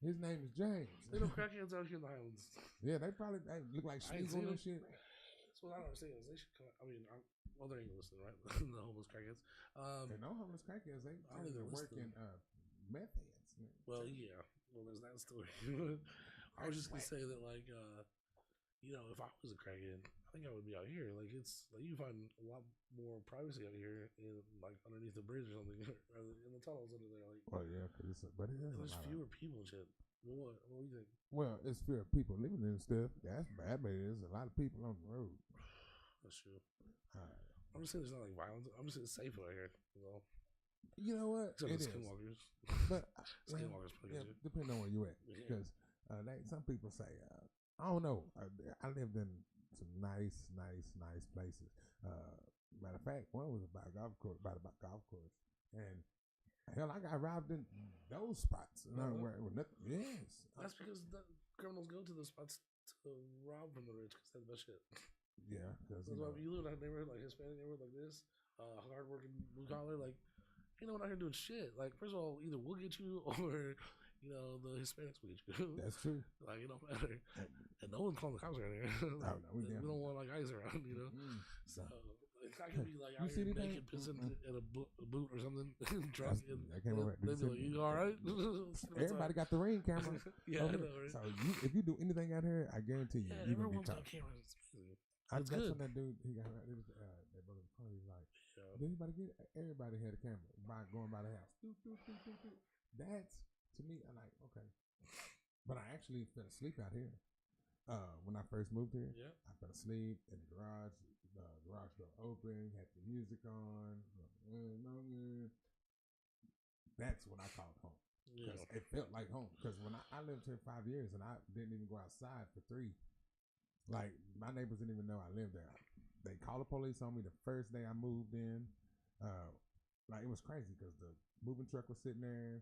His name is James. They know crackheads out here in the Highlands. Yeah, they probably look like Schmeagol and shit. That's what I don't understand is they should come. I mean, they ain't listening, right? The homeless crackheads. They're no homeless crackheads. They working meth heads. Well, yeah. Well, there's that story. I was just gonna say that, like, if I was a crackhead, I think I would be out here. Like, it's like you find a lot more privacy out here, in like underneath the bridge or something, or in the tunnels under there. Like, well, yeah, there's fewer people and shit. What do you think? Well, it's fewer people living in stuff. That's bad, but there's a lot of people on the road. That's true. I'm just saying there's not like violence. I'm just saying it's safe out here. You know what? Except for skinwalkers. But skinwalkers, depending on where you at, because some people say, I don't know. I lived in some nice places. Matter of fact, one was by a golf course, and Hell, I got robbed in those spots. Where nothing. Yes. That's because the criminals go to those spots to rob from the rich because they're the best shit. Yeah, because you live in a neighborhood like Hispanic neighborhood like this, hardworking blue collar, like ain't no one out here doing shit. Like first of all, either we'll get you or the Hispanics will get you. That's true. Like it don't matter, and no one's calling the cops around here. Like, we don't want like guys around, Mm-hmm. So I could be like out here naked, pissing in a boot or something, drunk. I can't remember. They'd be like, "You all right?" Everybody got the Ring camera. Yeah, I know, right? So if you do anything out here, I guarantee you, you're gonna be got tough. cameras. I got some that dude. He got that brother. He's like, did anybody get it? Everybody had a camera going by the house. That's to me. I'm like, okay, but I actually fell asleep out here. When I first moved here, I fell asleep in the garage. The garage door open, had the music on. That's what I called home. Because it felt like home. Because when I lived here 5 years and I didn't even go outside for 3. Like, my neighbors didn't even know I lived there. They called the police on me the first day I moved in. Like, it was crazy because the moving truck was sitting there.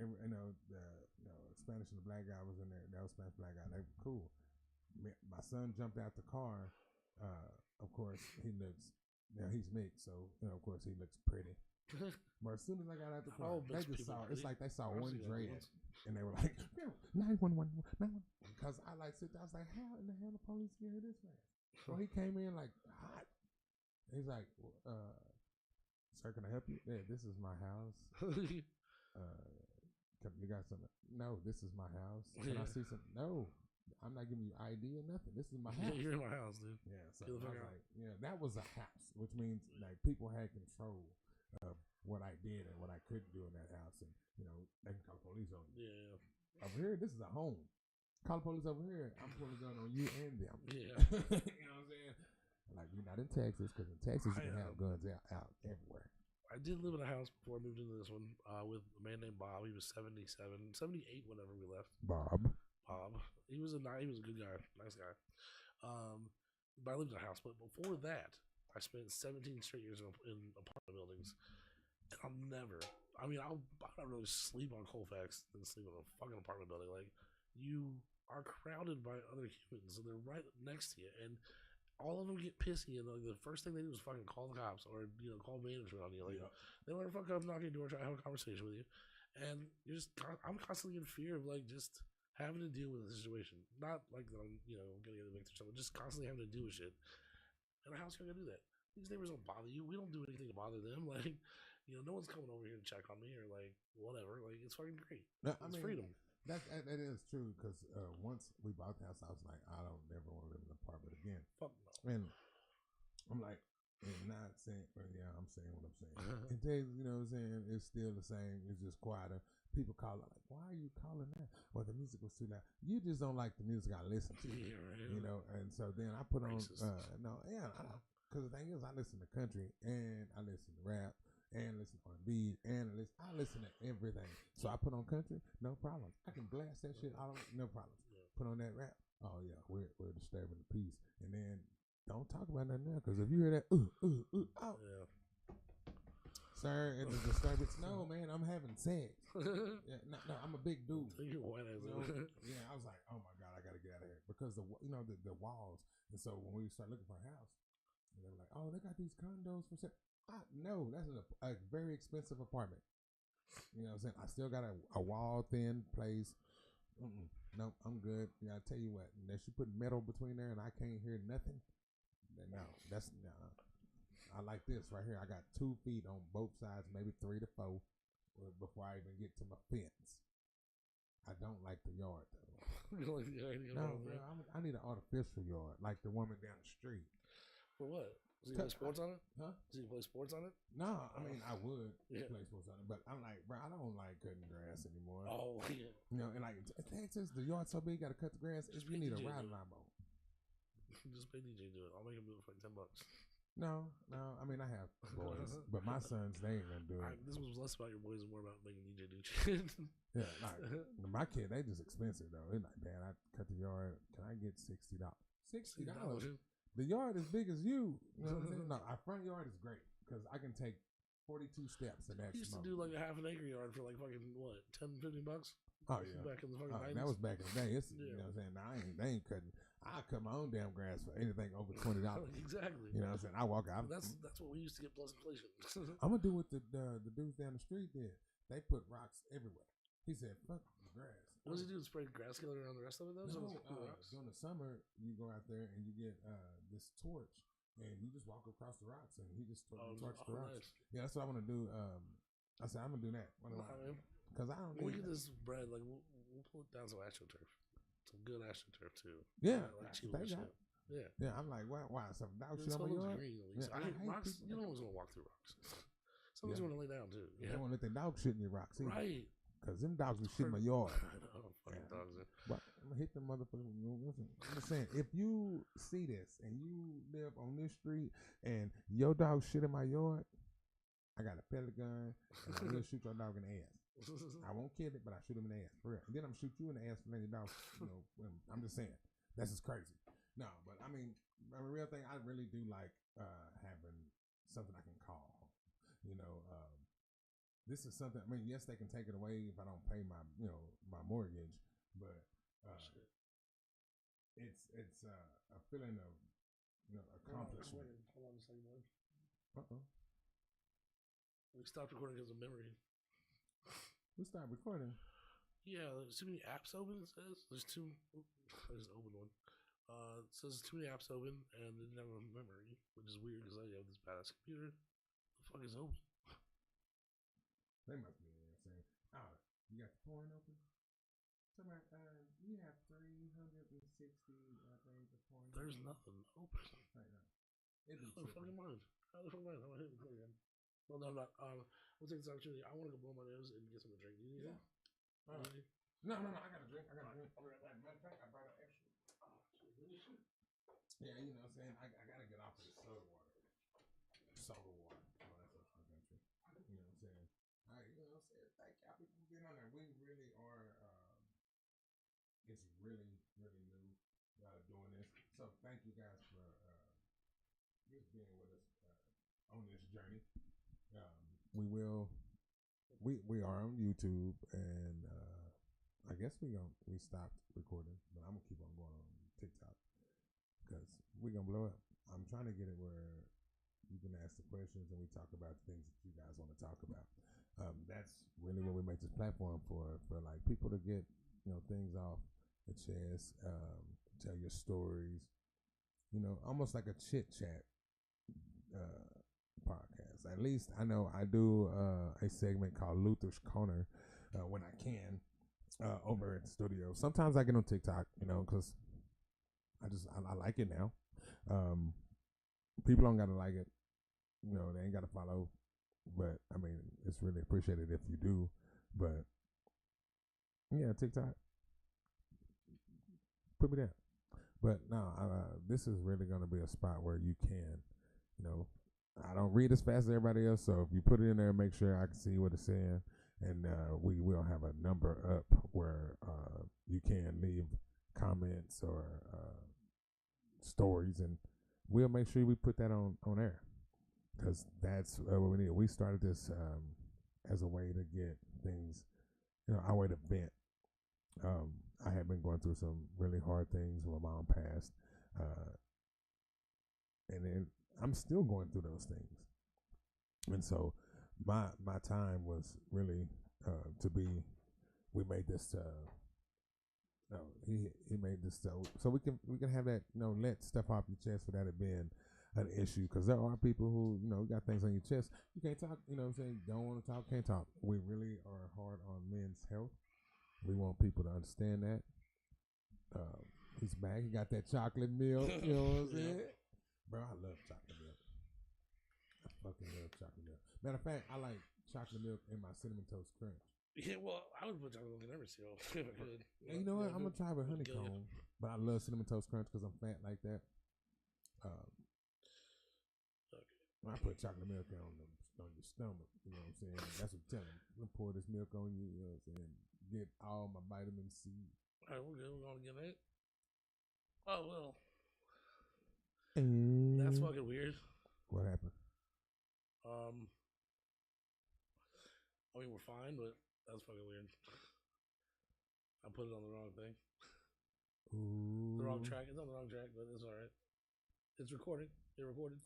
And, the Spanish and the black guy was in there. That was Spanish black guy. They were cool. My son jumped out the car. Of course, he looks. He's mixed, so of course he looks pretty. But as soon as I got out the car, they just saw. It's like they saw one dread, and they were like, 911, 911. Because I sit there. I was like, how in the hell the police get here this fast? So he came in like hot. He's like, sir, can I help you? Yeah, this is my house. You got something? No, this is my house. Can I see something? No. I'm not giving you ID or nothing. This is my house. You're in my house, dude. Yeah, so I was like, that was a house, which means like people had control of what I did and what I couldn't do in that house, and they can call the police on you. Yeah. Over here, this is a home. Call the police over here. I'm pulling a gun on you and them. Yeah. You know what I'm saying? Like we're not in Texas, because in Texas you can have guns out everywhere. I did live in a house before I moved into this one with a man named Bob. He was 78 whenever we left. Bob. He was a good guy, nice guy. But I lived in a house. But before that, I spent 17 straight years in apartment buildings, and I'd rather sleep on Colfax than sleep in a fucking apartment building. Like, you are crowded by other humans, and they're right next to you, and all of them get pissy, and the first thing they do is fucking call the cops or call management on you. Like, they want to fuck up, knock on your door, try to have a conversation with you, and I'm constantly in fear of just having to deal with the situation. Not like that I'm gonna get evicted or something, just constantly having to deal with shit. And how else can I do that? These neighbors don't bother you. We don't do anything to bother them. Like, no one's coming over here to check on me or whatever. Like, it's fucking great. No, it's freedom. That is true, because once we bought the house, I was like, I don't never want to live in an apartment again. Fuck no. And I'm like, I'm not saying, but yeah, I'm saying what I'm saying. In Texas, what I'm saying, it's still the same. It's just quieter. People call it like, why are you calling that? Well, the music was too loud. You just don't like the music I listen to. Yeah, right. And so then I put on, because the thing is, I listen to country and I listen to rap and listen to R&B and I listen to everything. So I put on country, no problem. I can blast that shit out, no problem. Yeah. Put on that rap. Oh yeah, we're disturbing the peace. And then don't talk about that now, because if you hear that, oh. Yeah. Sir, it's a disturbance. No, man, I'm having sex. No, I'm a big dude. You're white as Yeah, I was like, oh my God, I gotta get out of here, because the walls. And so when we start looking for a house, and they were like, oh, they got these condos for sale. No, that's a very expensive apartment. You know what I'm saying? I still got a wall thin place. No, I'm good. I tell you what, unless you put metal between there and I can't hear nothing, then no, that's no. I like this right here. I got 2 feet on both sides, maybe 3 to 4, before I even get to my fence. I don't like the yard though. You don't like the yard? No, bro, I need an artificial yard, like the woman down the street. For what? Does he play sports on it? Huh? Does he play sports on it? No, I mean, I would play sports on it, but I'm like, bro, I don't like cutting grass anymore. Oh, yeah. And like Texas, the yard's so big, you got to cut the grass. You need a riding lawnmower. Just pay DJ do it. I'll make him do it for like $10. No. I mean, I have boys, but my sons, they ain't gonna do it. This was less about your boys and more about making DJ do shit. Yeah, like my kid, they just expensive though. They're like, Dad, I cut the yard. Can I get $60? $60. The yard as big as you. You know what I'm saying? No, our front yard is great because I can take 42 steps, and that's He used to do like a half an acre yard for like fucking what, $10-15? Oh yeah, Back in the fucking 90s. that was back in the day. It's, you know what I'm saying. Now, they ain't cutting. I cut my own damn grass for anything over $20. Exactly. You know what I'm saying. I walk out. That's what we used to get plus inflation. I'm gonna do what the dudes down the street did. They put rocks everywhere. He said, "Fuck the grass." What does he do? Spray grass killer around the rest of it though? No, during the summer, you go out there and you get this torch, and you just walk across the rocks, and he just torch the rocks. Nice. Yeah, that's what I want to do. I said I'm gonna do that. Because I don't. We get this bread. Like we'll put down some astroturf, some good astroturf too. Yeah, like shit. Yeah. I'm like, why? Some dog shit on my yard. Green, at least. I hate rocks. You don't always want to walk through rocks. Sometimes you want to lay down too. You don't want to let the dog shit in your rocks either. Right. Because them dogs will shit in my yard. I know, fucking dogs. But I'm going to hit them motherfuckers. Listen, I'm just saying, if you see this and you live on this street and your dog shit in my yard, I got a pellet gun and I will shoot your dog in the ass. I won't kill it, but I shoot him in the ass. For real. And then I'm shoot you in the ass for letting your dog, I'm just saying. That's just crazy. No, but I mean, the real thing, I really do like having something I can call. This is something. I mean, yes, they can take it away if I don't pay my mortgage, but it's a feeling of accomplishment. Hold on a second, man. Uh-oh. We stopped recording because of memory. We stopped recording. Yeah, there's too many apps open. It says there's two. There's an open one. It says too many apps open and it didn't have a memory, which is weird because I have this badass computer. The fuck is open? They must be saying, "Oh, you got the porn open." Somebody, you have 360, I think, the porn. There's nothing open right now. How the fucking mind? How the fuck mind? I'm gonna hit record again. Well, no, I'm not. We'll take this opportunity. I want to go blow my nose and get something to drink. Do you need it? No, I got a drink. I'll be right back. Matter of fact, I brought an extra. Yeah, you know what I'm saying? I gotta get off of this soda water. Soda water. Oh, that's up from the country. You know what I'm saying? All right, you know what I'm saying? Thank y'all people for being on there. We really are, it's really, really new doing this. So thank you guys for just being with us on this journey. We are on YouTube, and I guess we stopped recording, but I'm gonna keep on going on TikTok because we're gonna blow up. I'm trying to get it where you can ask the questions and we talk about things that you guys want to talk about. That's really what we make this platform for like people to get things off the chest, tell your stories, almost like a chit chat podcast. At least I know I do a segment called Luther's Corner when I can over at the studio. Sometimes I get on TikTok, because I like it now. People don't gotta like it, they ain't gotta follow. But I mean, it's really appreciated if you do. But yeah, TikTok, put me there. But no, this is really going to be a spot where you can, I don't read as fast as everybody else. So if you put it in there, make sure I can see what it's saying. And we will have a number up where you can leave comments or stories, and we'll make sure we put that on air. Because that's what we need. We started this as a way to get things, our way to vent. I have been going through some really hard things. My mom passed, and then I'm still going through those things. And so my time was really to be. We made this. He made this so we can have that. Let stuff off your chest without it being an issue, because there are people who got things on your chest, you can't talk, what I'm saying, don't want to talk, can't talk. We really are hard on men's health. We want people to understand that. He's back. He got that chocolate milk. You know what I'm saying? Bro, I love chocolate milk. I fucking love chocolate milk. Matter of fact, I like chocolate milk in my Cinnamon Toast Crunch. Yeah, well, I would put chocolate milk in every cereal if I could. And you know what? I'm gonna try with honeycomb, but I love Cinnamon Toast Crunch because I'm fat like that. I put chocolate milk on your stomach, you know what I'm saying? That's what I'm telling you. I'm gonna pour this milk on you, you know what I'm saying? Get all my vitamin C. All right, we're good. We're gonna get it. Oh well. That's fucking weird. What happened? I mean, we're fine, but that's fucking weird. I put it on the wrong thing. Ooh. The wrong track. It's on the wrong track, but it's all right. It's recording. It recorded.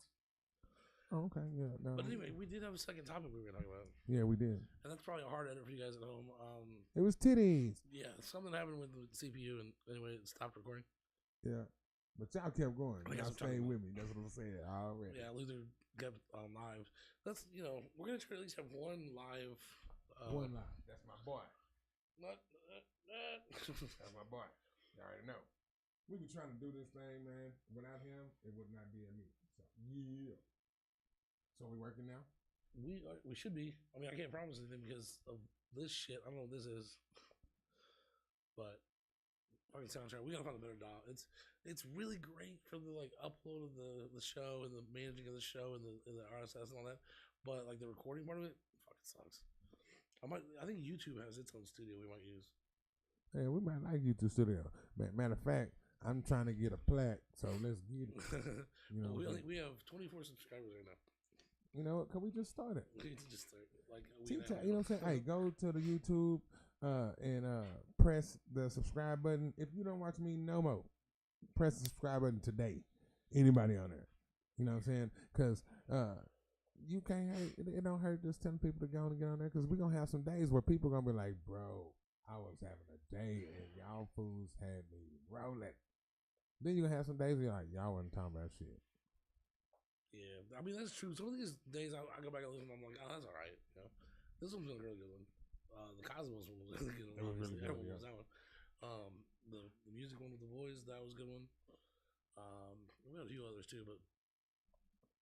Oh, okay, yeah. No. But anyway, we did have a second topic we were going to talk about. Yeah, we did. And that's probably a hard edit for you guys at home. It was titties. Yeah, something happened with the CPU, and anyway, it stopped recording. Yeah. But y'all kept going. I guess Y'all stayed with me. That's what I'm saying already. Yeah, Luther kept live. That's, we're going to try to at least have one live. One live. That's my boy. That's my boy. You already know. We be trying to do this thing, man. Without him, it would not be a me. So, yeah. So we working now? We should be. I mean, I can't promise anything because of this shit. I don't know what this is. But fucking soundtrack. We gotta find a better DAW. It's really great for the upload of the show and the managing of the show and the RSS and all that. But like the recording part of it fucking sucks. I think YouTube has its own studio we might use. Yeah, we might like YouTube studio. Matter of fact, I'm trying to get a plaque, so let's get it. You know, we have 24 subscribers right now. You know what? Can we just start it? We need to just start you know what I'm saying? Hey, go to the YouTube and press the subscribe button. If you don't watch me no more, press the subscribe button today. Anybody on there? You know what I'm saying? Because you can't. It don't hurt just telling people to go and get on there. Because we're gonna have some days where people gonna be like, bro, I was having a day and y'all fools had me rolling. Then you gonna have some days where you're like, y'all wasn't talking about shit. Yeah, I mean that's true. Some of these days I go back and listen, I'm like, oh, that's all right. This one's a really good one. The Cosmos one was really good. It was really good. Everyone was that one. The music one with the boys, that was a good one. We had a few others too, but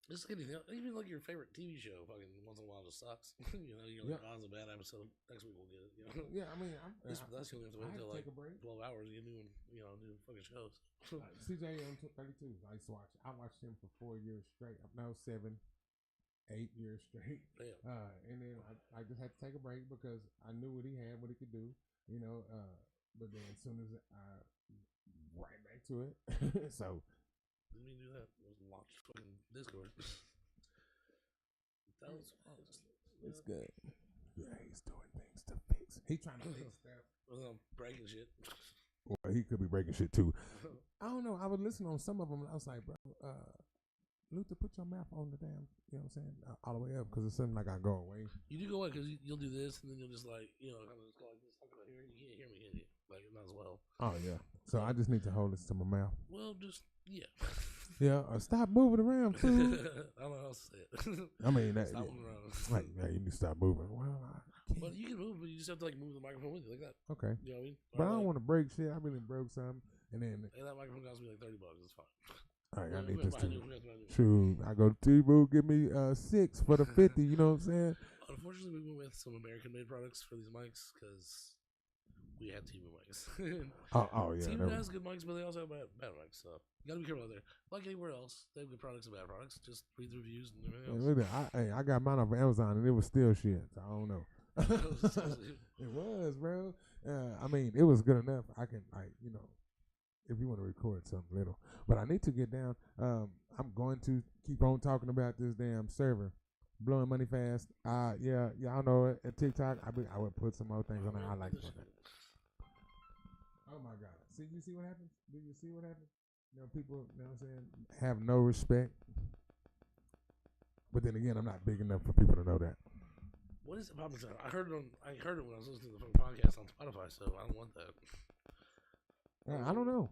just anything, even like your favorite TV show, fucking once in a while just sucks. You're like, oh, it's a bad episode. Next week we'll get it. Yeah, I mean, that's you only have to wait until like take a break. 12 hours to get new fucking shows. CJ on 32. I used to watch. I watched him for 4 years straight. No, 7, 8 years straight. Damn. And then I just had to take a break because I knew what he had, what he could do. But then as soon as I right back to it, so. Didn't even do that. It was launch fucking Discord. That was it's good. Yeah, he's doing things to fix. He trying to fix stuff. Breaking shit. Well, he could be breaking shit too. I don't know. I was listening on some of them and I was like, bro, Luther, put your mouth on the damn, you know what I'm saying, all the way up because it seems like I go away. You do go away because you'll do this and then you'll just kind of just go like this. I'm gonna hear you. You can't hear me, can you? Like not as well. Oh yeah. So I just need to hold this to my mouth. Well, just yeah. Yeah. Stop moving around, fool. I don't know how to say it. I mean, stop moving around. Like, yeah, you need to stop moving. Well, I can't. But you can move, but you just have to move the microphone with you like that. Okay. You know what I mean? But I don't want to break shit. I really broke something, and then. And that microphone cost me like $30. It's fine. All right, I need this too. True. I go to T-Boo, give me 6 for the 50. You know what I'm saying? Unfortunately, we went with some American-made products for these mics because we had T-Boo mics. oh yeah. T-Boo has good mics, but they also have bad mics. So you gotta be careful out there. Like anywhere else, they have good products and bad products. Just read the reviews and everything else. Look at I got mine off of Amazon and it was still shit. So I don't know. It was, bro. I mean, it was good enough. I can if you want to record something little. But I need to get down. I'm going to keep on talking about this damn server. Blowing money fast. Yeah, y'all know it. At TikTok, I would put some more things on there. I like it. Oh my God. You see what happens? Do you see what happens? People, you know what I'm saying, have no respect. But then again, I'm not big enough for people to know that. What is it popping? I heard it when I was listening to the podcast on Spotify, so I don't want that. I don't know.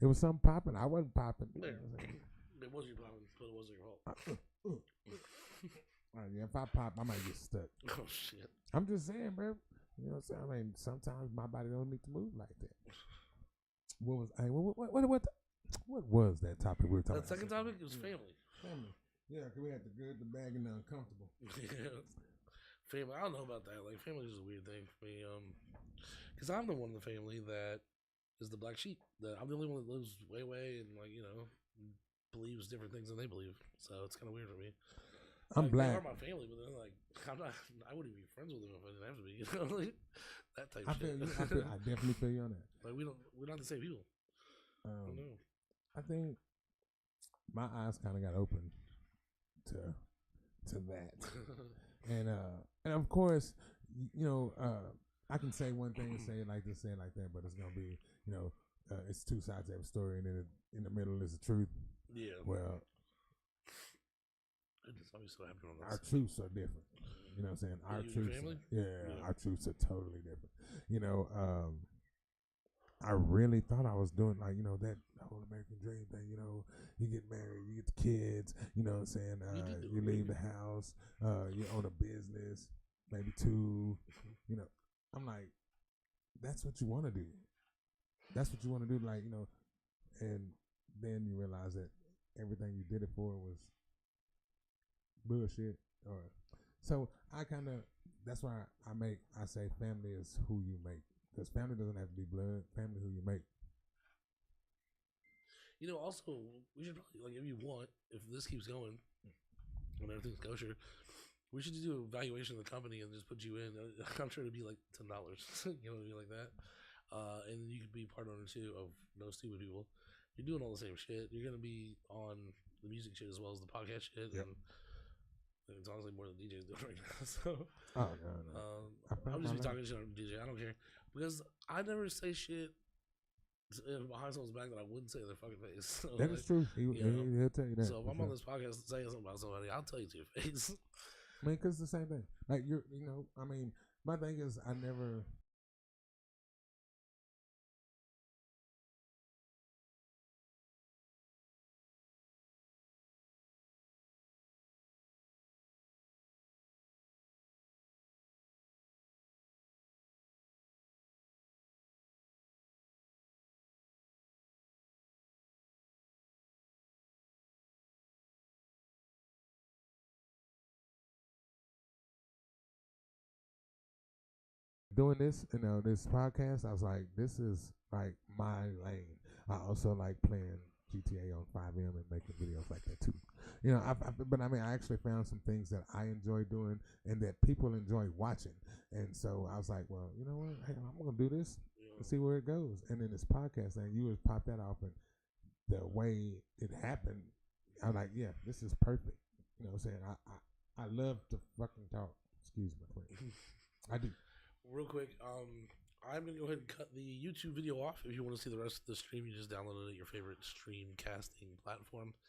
It was something popping. I wasn't popping. It was you popping, but it wasn't your fault. Yeah, if I pop, I might get stuck. Oh shit! I'm just saying, bro. You know what I'm saying? I mean, sometimes my body don't need to move like that. What was that topic we were talking about? That second topic was family. Family. Yeah, because we had the good, the bad, and the uncomfortable. Yeah. Family. I don't know about that. Like, family is a weird thing for me. Because I'm the one in the family that is the black sheep. I'm the only one that lives way away and believes different things than they believe. So it's kind of weird for me. I'm black. They are my family, but they're like, I wouldn't be friends with them if I didn't have to be. That type of shit. I definitely feel you on that. Like we're not the same people. No. I think my eyes kind of got open to that, and of course I can say one thing and say it like this, say it like that, but it's gonna be, it's two sides of a story, and then in the middle is the truth. Yeah. Well, I'm so happy on our truths are different. You know what I'm saying? Our truths, our truths are totally different. I really thought I was doing like, that whole American dream thing, you get married, you get the kids, you know what I'm saying? You leave the house, you own a business, maybe two, I'm like, that's what you want to do. That's what you want to do, like, and then you realize that everything you did it for was bullshit. So I kind of, that's why I say family is who you make. Because family doesn't have to be blood. Family who you make. Also, we should probably, like, if you want, if this keeps going and everything's kosher, we should do an evaluation of the company and just put you in. I'm sure it'd be like $10, like that. And you could be part owner too of No Stupid People. You're doing all the same shit. You're gonna be on the music shit as well as the podcast shit. Yep. And it's honestly more than DJ's doing right now. So, no. I'm just be talking shit on DJ. I don't care because I never say shit behind someone's back that I wouldn't say in their fucking face. So, that is true. He'll tell you that. So if I'm on this podcast saying something about somebody, I'll tell you to your face. I mean, because it's the same thing. Like my thing is I never. Doing this, this podcast, I was like, this is like my lane. I also like playing GTA on 5M and making videos like that too. But I actually found some things that I enjoy doing and that people enjoy watching. And so I was like, well, you know what? Hey, I'm gonna do this and see where it goes. And then this podcast thing, you just pop that off, and the way it happened, I'm like, yeah, this is perfect. You know what I'm saying? I love to fucking talk. Excuse my friend. I do. Real quick, I'm going to go ahead and cut the YouTube video off. If you want to see the rest of the stream, you just download it at your favorite stream casting platform.